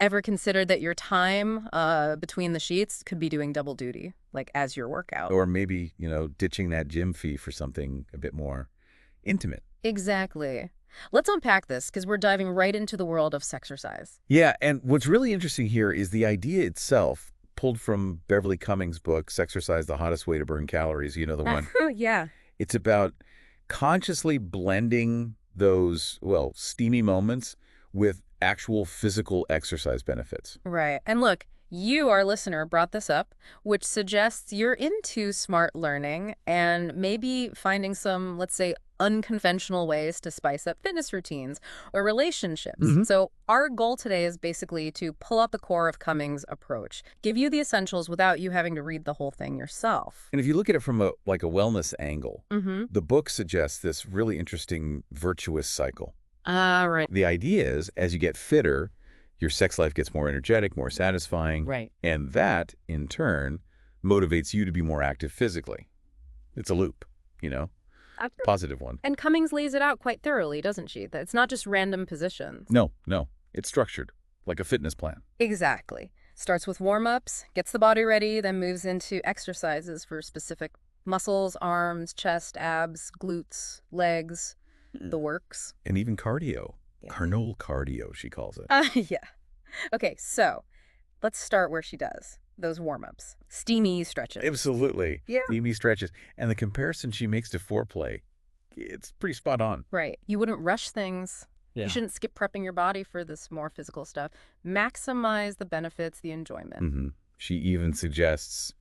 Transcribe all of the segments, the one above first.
Ever considered that your time between the sheets could be doing double duty, like as your workout? Or maybe, ditching that gym fee for something a bit more intimate. Exactly. Let's unpack this because we're diving right into the world of Sexercise. Yeah, and what's really interesting here is the idea itself, pulled from Beverly Cummings' book, Sexercise, the Hottest Way to Burn Calories, you know the one. Yeah. It's about consciously blending those, well, steamy moments with actual physical exercise benefits. Right. And look, you, our listener, brought this up, which suggests you're into smart learning and maybe finding some, let's say, unconventional ways to spice up fitness routines or relationships. Mhm. So our goal today is basically to pull out the core of Cummings' approach, give you the essentials without you having to read the whole thing yourself. And if you look at it from a wellness angle, Mm-hmm. the book suggests this really interesting virtuous cycle. Right. The idea is, as you get fitter, your sex life gets more energetic, more satisfying, Right. and that, in turn, motivates you to be more active physically. It's a loop, positive one. And Cummings lays it out quite thoroughly, doesn't she? That it's not just random positions. No, it's structured, like a fitness plan. Exactly. Starts with warm-ups, gets the body ready, then moves into exercises for specific muscles, arms, chest, abs, glutes, legs, the works. And even cardio. Yeah. Carnal cardio, she calls it. Yeah. Okay, so let's start where she does. Those warm-ups. Steamy stretches. Absolutely. Yeah. Steamy stretches. And the comparison she makes to foreplay, it's pretty spot on. Right. You wouldn't rush things. Yeah. You shouldn't skip prepping your body for this more physical stuff. Maximize the benefits, the enjoyment. Mm-hmm. She even suggests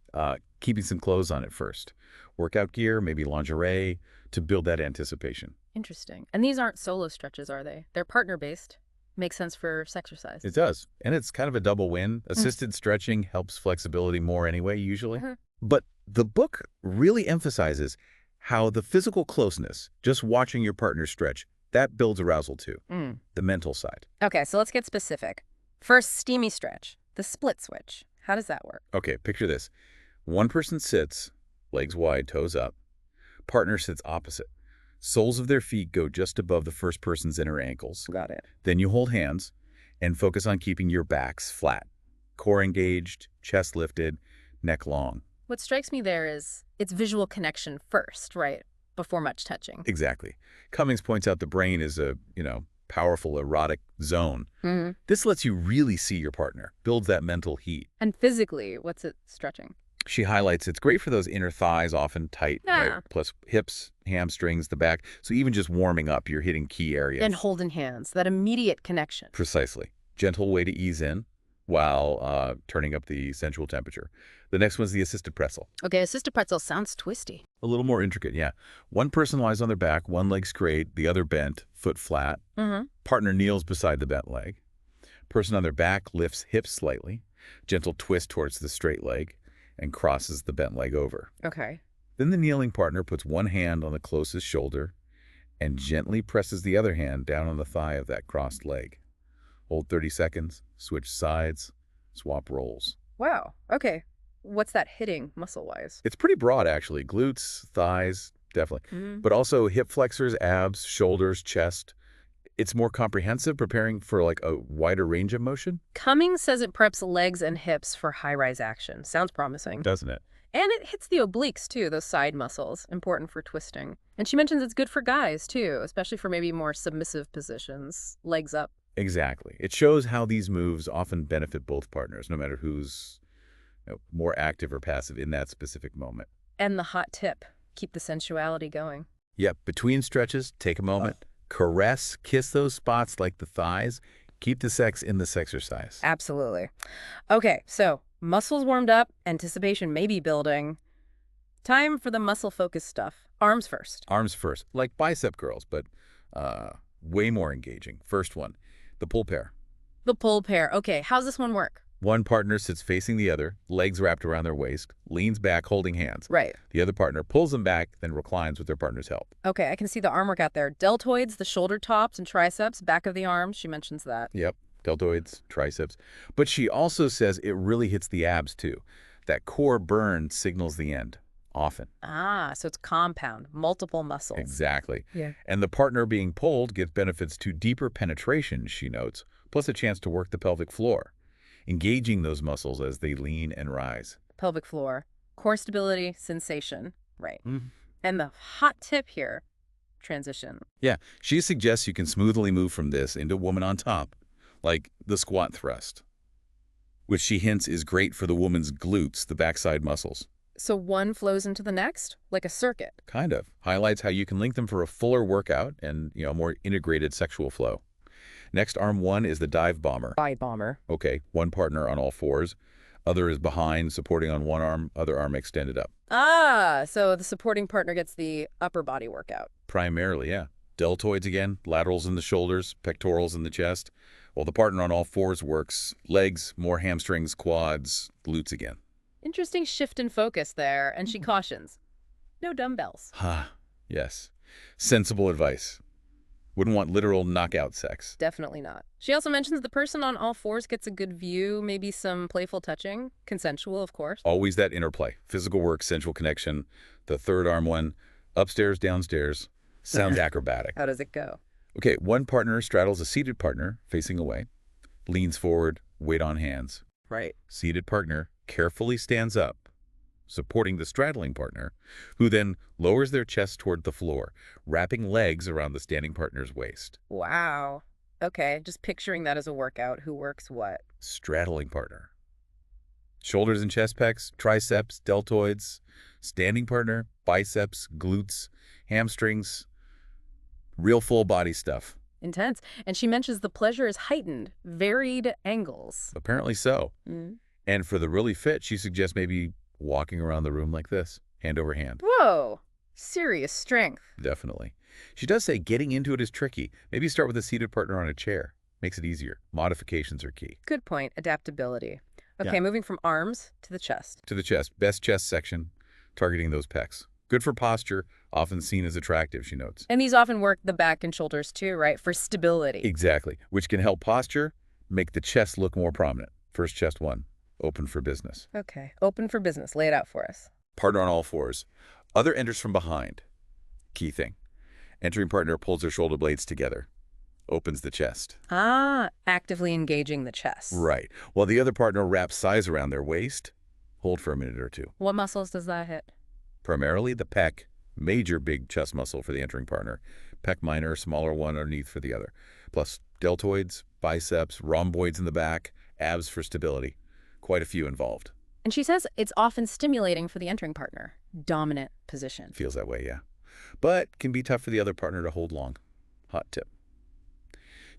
keeping some clothes on at first. Workout gear, maybe lingerie, to build that anticipation. Interesting. And these aren't solo stretches, are they? They're partner-based. Makes sense for Sexercise. It does. And it's kind of a double win. Assisted stretching helps flexibility more anyway, usually. But the book really emphasizes how the physical closeness, just watching your partner stretch, that builds arousal too. The mental side. Okay, so let's get specific. First, steamy stretch, the split switch. How does that work? Okay, picture this. One person sits, legs wide, toes up. Partner sits opposite. Soles of their feet go just above the first person's inner ankles. Got it. Then you hold hands and focus on keeping your backs flat. Core engaged, chest lifted, neck long. What strikes me there is it's visual connection first, right? Before much touching. Exactly. Cummings points out the brain is a, powerful erotic zone. This lets you really see your partner, builds that mental heat. And physically, what's it stretching? She highlights it's great for those inner thighs, often tight, right? Plus hips, hamstrings, the back. So even just warming up, you're hitting key areas. And holding hands, that immediate connection. Precisely. Gentle way to ease in while turning up the sensual temperature. The next one's the assisted pretzel. Okay, assisted pretzel sounds twisty. A little more intricate, yeah. One person lies on their back, one leg straight, the other bent, foot flat. Partner kneels beside the bent leg. Person on their back lifts hips slightly, gentle twist towards the straight leg, and crosses the bent leg over. Okay. Then the kneeling partner puts one hand on the closest shoulder and gently presses the other hand down on the thigh of that crossed leg. Hold 30 seconds, switch sides, swap roles. Wow. Okay. What's that hitting muscle-wise? It's pretty broad, actually. Glutes, thighs, definitely. But also hip flexors, abs, shoulders, chest. It's more comprehensive, preparing for a wider range of motion. Cummings says it preps legs and hips for high-rise action. Sounds promising. Doesn't it? And it hits the obliques, too, those side muscles, important for twisting. And she mentions it's good for guys, too, especially for maybe more submissive positions, legs up. Exactly. It shows how these moves often benefit both partners, no matter who's more active or passive in that specific moment. And the hot tip, keep the sensuality going. Yep. Between stretches, take a moment, caress, kiss those spots like the thighs. Keep the sex in the Sexercise. Absolutely. Okay, so muscles warmed up, anticipation may be building. Time for the muscle-focused stuff. Arms first. Arms first, like bicep curls, but way more engaging. First one, the pull pair. The pull pair. Okay, how's this one work? One partner sits facing the other, legs wrapped around their waist, leans back holding hands. Right. The other partner pulls them back, then reclines with their partner's help. Okay, I can see the arm work out there. Deltoids, the shoulder tops and triceps, back of the arms. She mentions that. Yep, deltoids, triceps. But she also says it really hits the abs too. That core burn signals the end, often. Ah, so it's compound, multiple muscles. Exactly. Yeah. And the partner being pulled gives benefits to deeper penetration, she notes, plus a chance to work the pelvic floor, engaging those muscles as they lean and rise. Pelvic floor, core stability, sensation. Right. Mhm. And the hot tip here, transition. Yeah, she suggests you can smoothly move from this into woman on top, like the squat thrust, which she hints is great for the woman's glutes, the backside muscles. So one flows into the next, like a circuit. Kind of. Highlights how you can link them for a fuller workout and, more integrated sexual flow. Next, arm one is the dive bomber. Dive bomber. Okay, one partner on all fours. Other is behind, supporting on one arm, other arm extended up. Ah, so the supporting partner gets the upper body workout. Primarily, yeah. Deltoids again, laterals in the shoulders, pectorals in the chest. While the partner on all fours works legs, more hamstrings, quads, glutes again. Interesting shift in focus there, and she cautions. No dumbbells. Yes. Sensible advice. Wouldn't want literal knockout sex. Definitely not. She also mentions the person on all fours gets a good view, maybe some playful touching, consensual, of course. Always that interplay. Physical work, sensual connection. The third arm one, upstairs, downstairs. Sounds acrobatic. How does it go? Okay, one partner straddles a seated partner, facing away. Leans forward, weight on hands. Right. Seated partner carefully stands up, supporting the straddling partner, who then lowers their chest toward the floor, wrapping legs around the standing partner's waist. Wow. Okay, just picturing that as a workout. Who works what? Straddling partner. Shoulders and chest pecs, triceps, deltoids. Standing partner, biceps, glutes, hamstrings. Real full body stuff. Intense. And she mentions the pleasure is heightened, varied angles. Apparently so. Mm. And for the really fit, she suggests maybe walking around the room like this, hand over hand. Whoa. Serious strength. Definitely. She does say getting into it is tricky. Maybe start with a seated partner on a chair. Makes it easier. Modifications are key. Good point. Adaptability. Okay, Yeah. moving from arms to the chest. To the chest. Best chest section, targeting those pecs. Good for posture, often seen as attractive, she notes. And these often work the back and shoulders too, right? For stability. Exactly. Which can help posture, make the chest look more prominent. First chest one. Open for business. Okay, open for business. Lay it out for us. Partner on all fours. Other enters from behind. Key thing. Entering partner pulls their shoulder blades together. Opens the chest. Ah, actively engaging the chest. Right. While the other partner wraps thighs around their waist. Hold for a minute or two. What muscles does that hit? Primarily the pec, major big chest muscle for the entering partner. Pec minor, smaller one underneath for the other. Plus deltoids, biceps, rhomboids in the back, abs for stability. Quite a few involved. And she says it's often stimulating for the entering partner. Dominant position. Feels that way, yeah. But can be tough for the other partner to hold long. Hot tip.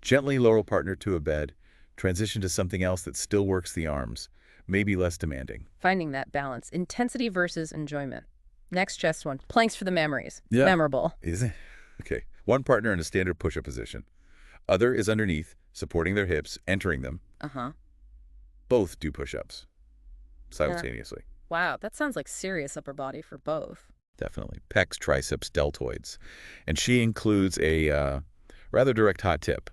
Gently lower partner to a bed. Transition to something else that still works the arms. Maybe less demanding. Finding that balance. Intensity versus enjoyment. Next chest one. Planks for the memories. Yeah. Memorable. Is it? Okay. One partner in a standard push-up position. Other is underneath, supporting their hips, entering them. Uh-huh. Both do push-ups simultaneously. Wow, that sounds like serious upper body for both. Definitely. Pecs, triceps, deltoids. And she includes a rather direct hot tip.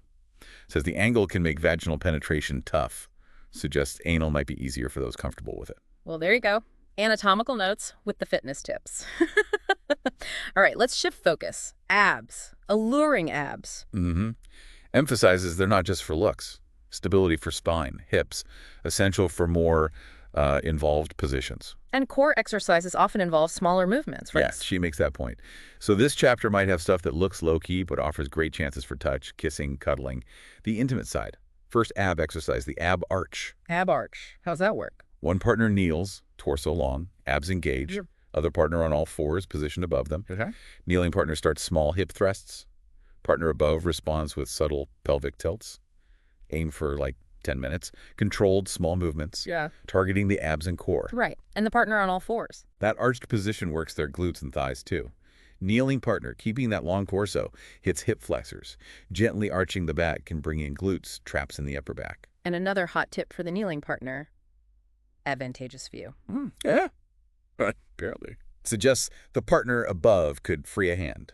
Says the angle can make vaginal penetration tough. Suggests anal might be easier for those comfortable with it. Well, there you go. Anatomical notes with the fitness tips. All right, let's shift focus. Abs. Alluring abs. Emphasizes they're not just for looks. Stability for spine, hips, essential for more involved positions. And core exercises often involve smaller movements, right? Yes, she makes that point. So this chapter might have stuff that looks low-key but offers great chances for touch, kissing, cuddling. The intimate side. First ab exercise, the ab arch. Ab arch. How's that work? One partner kneels, torso long, abs engaged. Yep. Other partner on all fours, positioned above them. Okay. Kneeling partner starts small hip thrusts. Partner above responds with subtle pelvic tilts. Aim for like 10 minutes. Controlled small movements. Yeah. Targeting the abs and core. Right. And the partner on all fours. That arched position works their glutes and thighs too. Kneeling partner, keeping that long torso, hits hip flexors. Gently arching the back can bring in glutes, traps in the upper back. And another hot tip for the kneeling partner. Advantageous view. Yeah. Apparently. Suggests the partner above could free a hand.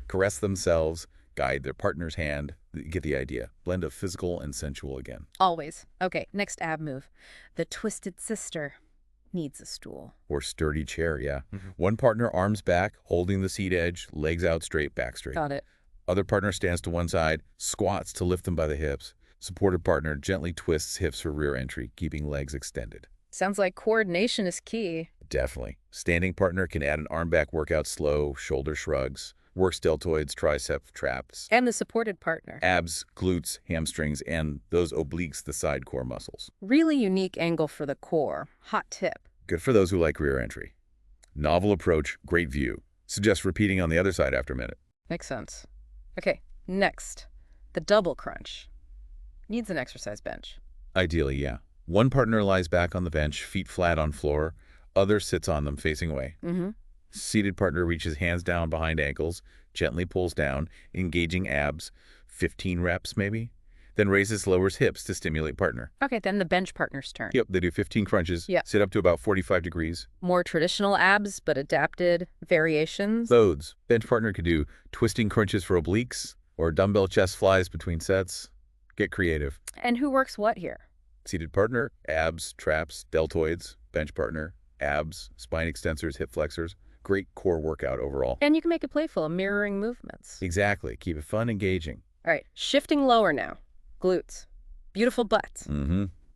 Caress themselves, guide their partner's hand. You get the idea. Blend of physical and sensual again. Always. Okay, next ab move. The twisted sister needs a stool. Or sturdy chair, yeah. One partner arms back, holding the seat edge, legs out straight, back straight. Got it. Other partner stands to one side, squats to lift them by the hips. Supportive partner gently twists hips for rear entry, keeping legs extended. Sounds like coordination is key. Definitely. Standing partner can add an arm back workout, slow, shoulder shrugs, works deltoids, tricep traps, And the supported partner. abs, glutes, hamstrings, and those obliques, the side core muscles. Really unique angle for the core. Hot tip. Good for those who like rear entry. Novel approach, great view. Suggest repeating on the other side after a minute. Makes sense. Okay, next. The double crunch. Needs an exercise bench. Ideally, yeah. One partner lies back on the bench, feet flat on floor. Other sits on them, facing away. Seated partner reaches hands down behind ankles, gently pulls down, engaging abs, 15 reps maybe. Then raises, lowers hips to stimulate partner. Okay, then the bench partner's turn. Yep, they do 15 crunches, Yeah. sit up to about 45 degrees. More traditional abs, but adapted variations. Loads. Bench partner could do twisting crunches for obliques or dumbbell chest flies between sets. Get creative. And who works what here? Seated partner, abs, traps, deltoids. Bench partner, abs, spine extensors, hip flexors. Great core workout overall. And you can make it playful, mirroring movements. Exactly. Keep it fun, engaging. All right, shifting lower now. Glutes. Beautiful butts.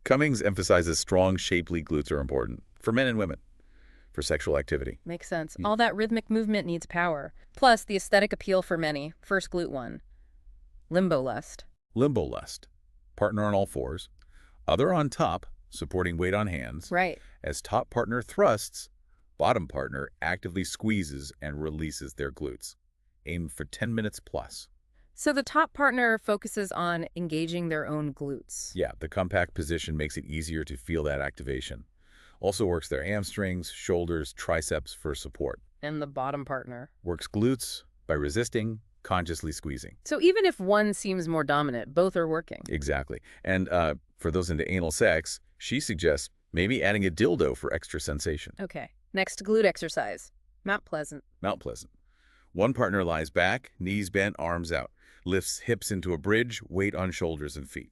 Cummings emphasizes strong, shapely glutes are important for men and women for sexual activity. Makes sense. All that rhythmic movement needs power. Plus, the aesthetic appeal for many. First glute one. Limbo lust. Limbo lust. Partner on all fours. Other on top, supporting weight on hands. Right. As top partner thrusts, bottom partner actively squeezes and releases their glutes. Aim for 10 minutes plus. So the top partner focuses on engaging their own glutes. Yeah, the compact position makes it easier to feel that activation. Also works their hamstrings, shoulders, triceps for support. And the bottom partner. Works glutes by resisting, consciously squeezing. So even if one seems more dominant, both are working. Exactly. And for those into anal sex, she suggests maybe adding a dildo for extra sensation. Okay. Next, glute exercise. Mount Pleasant. Mount Pleasant. One partner lies back, knees bent, arms out. Lifts hips into a bridge, weight on shoulders and feet.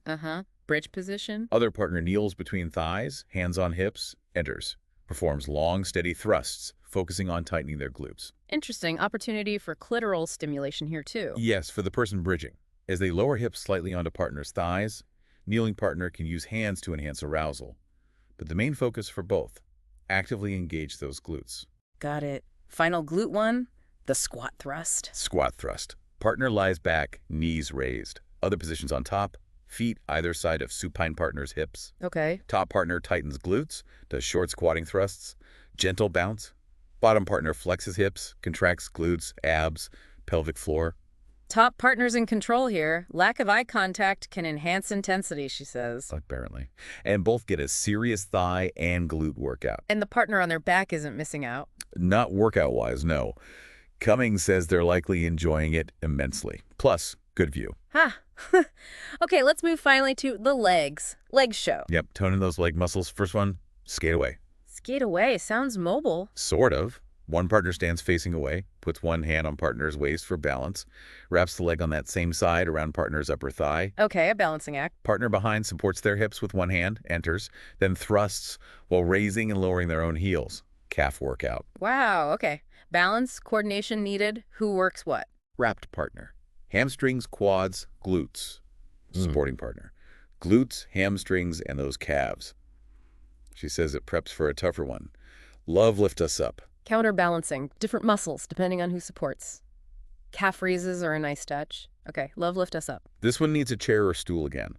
Bridge position. Other partner kneels between thighs, hands on hips, enters. Performs long, steady thrusts, focusing on tightening their glutes. Interesting. Opportunity for clitoral stimulation here, too. Yes, for the person bridging. As they lower hips slightly onto partner's thighs, kneeling partner can use hands to enhance arousal. But the main focus for both, actively engage those glutes. Got it. Final glute one, the squat thrust. Squat thrust. Partner lies back, knees raised. Other positions on top, feet either side of supine partner's hips. Okay. Top partner tightens glutes, does short squatting thrusts, gentle bounce. Bottom partner flexes hips, contracts glutes, abs, pelvic floor. Top partner's in control here. Lack of eye contact can enhance intensity, she says. Apparently. And both get a serious thigh and glute workout. And the partner on their back isn't missing out. Not workout-wise, no. Cummings says they're likely enjoying it immensely. Plus, good view. Okay, let's move finally to the legs. Leg show. Yep, toning those leg muscles. First one, skate away. Skate away. Sounds mobile. Sort of. One partner stands facing away, puts one hand on partner's waist for balance, wraps the leg on that same side around partner's upper thigh. Okay, a balancing act. Partner behind supports their hips with one hand, enters, then thrusts while raising and lowering their own heels. Calf workout. Wow, okay. Balance, coordination needed. Who works what? Wrapped partner. Hamstrings, quads, glutes. Supporting partner. Glutes, hamstrings, and those calves. She says it preps for a tougher one. Love lift us up. Counterbalancing. Different muscles, depending on who supports. Calf raises are a nice touch. Okay, love lift us up. This one needs a chair or stool again.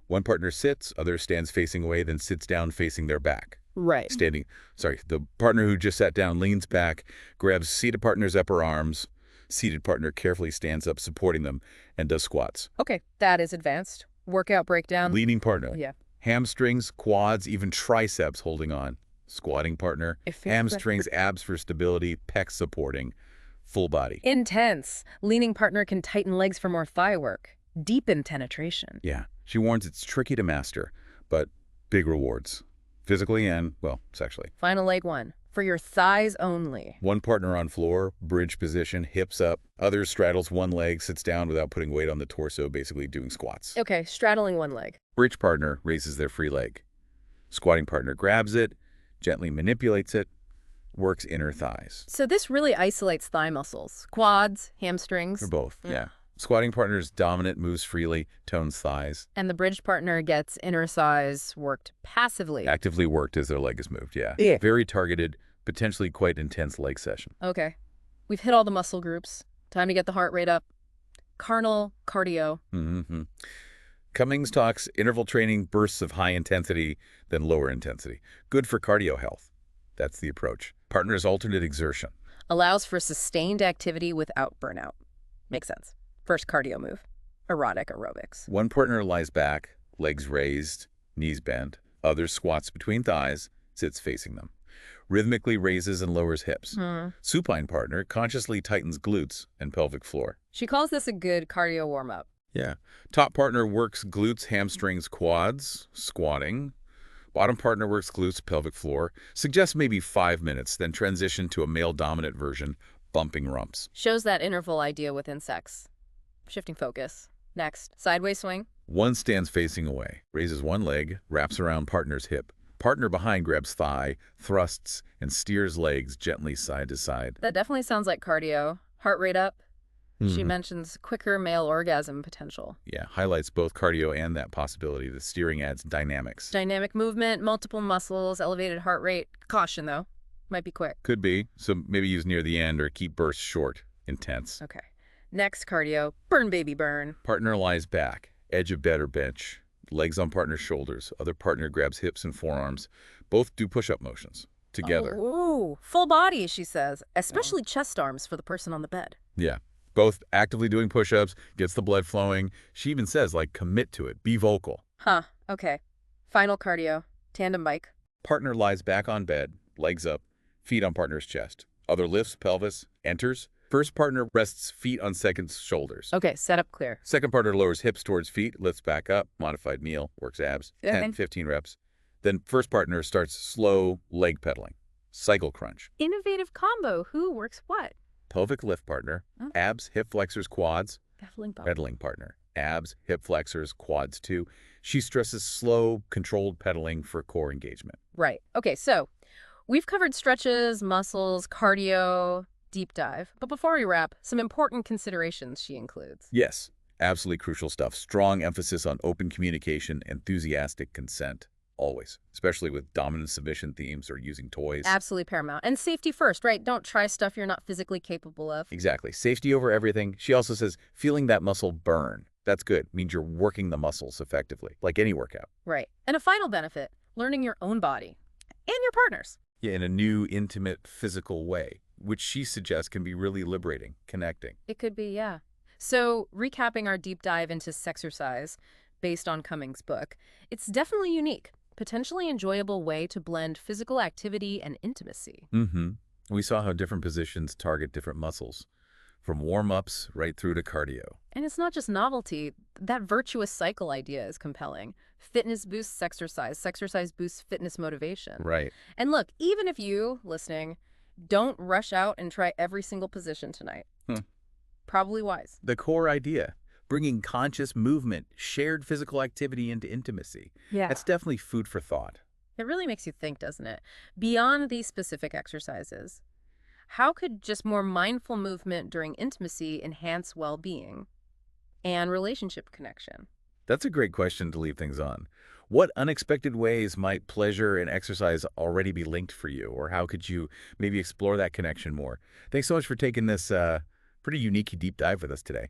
One partner sits, other stands facing away, then sits down facing their back. Right. The partner who just sat down leans back, grabs seated partner's upper arms. Seated partner carefully stands up, supporting them, and does squats. Okay, that is advanced. Workout breakdown. Leaning partner. Yeah. Hamstrings, quads, even triceps holding on. Squatting partner. Hamstrings, abs for stability, pecs supporting. Full body. Intense. Leaning partner can tighten legs for more thigh work. Deepen penetration. Yeah. She warns it's tricky to master, but big rewards. Physically and, well, sexually. Final leg one. For your thighs only. One partner on floor, bridge position, hips up. Other straddles one leg, sits down without putting weight on the torso, basically doing squats. Okay, straddling one leg. Bridge partner raises their free leg. Squatting partner grabs it, gently manipulates it, works inner thighs. So this really isolates thigh muscles. Quads, hamstrings. For both, yeah. Squatting partner's dominant moves freely, tones thighs. And the bridge partner gets inner thighs worked passively. Actively worked as their leg is moved, yeah. Yeah. Very targeted, potentially quite intense leg session. Okay. We've hit all the muscle groups. Time to get the heart rate up. Carnal, cardio. Mm-hmm. Cummings talks interval training, bursts of high intensity, then lower intensity. Good for cardio health. That's the approach. Partner's alternate exertion. Allows for sustained activity without burnout. Makes sense. First cardio move. Erotic aerobics. One partner lies back, legs raised, knees bent. Other squats between thighs, sits facing them. Rhythmically raises and lowers hips. Supine partner consciously tightens glutes and pelvic floor. She calls this a good cardio warm-up. Yeah. Top partner works glutes, hamstrings, quads, squatting. Bottom partner works glutes, pelvic floor. Suggests maybe 5 minutes, then transition to a male-dominant version, bumping rumps. Shows that interval idea within sex. Shifting focus. Next, sideways swing. One stands facing away, raises one leg, wraps around partner's hip. Partner behind grabs thigh, thrusts, and steers legs gently side to side. That definitely sounds like cardio. Heart rate up. She mentions quicker male orgasm potential. Yeah, highlights both cardio and that possibility. The steering adds dynamics. Dynamic movement, multiple muscles, elevated heart rate. Caution, though. Might be quick. Could be, so maybe use near the end or keep bursts short, intense. Okay. Next cardio. Burn, baby, burn. Partner lies back, edge of bed or bench. Legs on partner's shoulders. Other partner grabs hips and forearms. Both do push-up motions together. Ooh, full body, she says. Especially chest arms for the person on the bed. Yeah. Both actively doing push-ups, gets the blood flowing. She even says, like, commit to it. Be vocal. Huh. Okay. Final cardio. Tandem bike. Partner lies back on bed, legs up, feet on partner's chest. Other lifts pelvis, enters. First partner rests feet on second's shoulders. Okay, setup clear. Second partner lowers hips towards feet, lifts back up, modified kneel, works abs, 10, 15 reps. Then first partner starts slow leg pedaling. Cycle crunch. Innovative combo. Who works what? Pelvic lift partner, abs, hip flexors, quads. Pedaling partner, abs, hip flexors, quads too. She stresses slow, controlled pedaling for core engagement. Right. Okay, so we've covered stretches, muscles, cardio, deep dive. But before we wrap, some important considerations she includes. Yes, absolutely crucial stuff. Strong emphasis on open communication, enthusiastic consent. Always, especially with dominant submission themes or using toys. Absolutely paramount. And safety first, right? Don't try stuff you're not physically capable of. Exactly. Safety over everything. She also says feeling that muscle burn. That's good. Means you're working the muscles effectively, like any workout. Right. And a final benefit, learning your own body and your partner's. Yeah, in a new, intimate, physical way, which she suggests can be really liberating, connecting. It could be, yeah. So recapping our deep dive into Sexercise based on Cummings' book, it's definitely unique. Potentially enjoyable way to blend physical activity and intimacy. We saw how different positions target different muscles, from warm-ups right through to cardio. And it's not just novelty. That virtuous cycle idea is compelling. Fitness boosts Sexercise. Sexercise boosts fitness motivation. Right. And look, even if you, listening, don't rush out and try every single position tonight. Probably wise. The core idea. Bringing conscious movement, shared physical activity into intimacy. Yeah. That's definitely food for thought. It really makes you think, doesn't it? Beyond these specific exercises, how could just more mindful movement during intimacy enhance well-being and relationship connection? That's a great question to leave things on. What unexpected ways might pleasure and exercise already be linked for you? Or how could you maybe explore that connection more? Thanks so much for taking this pretty unique deep dive with us today.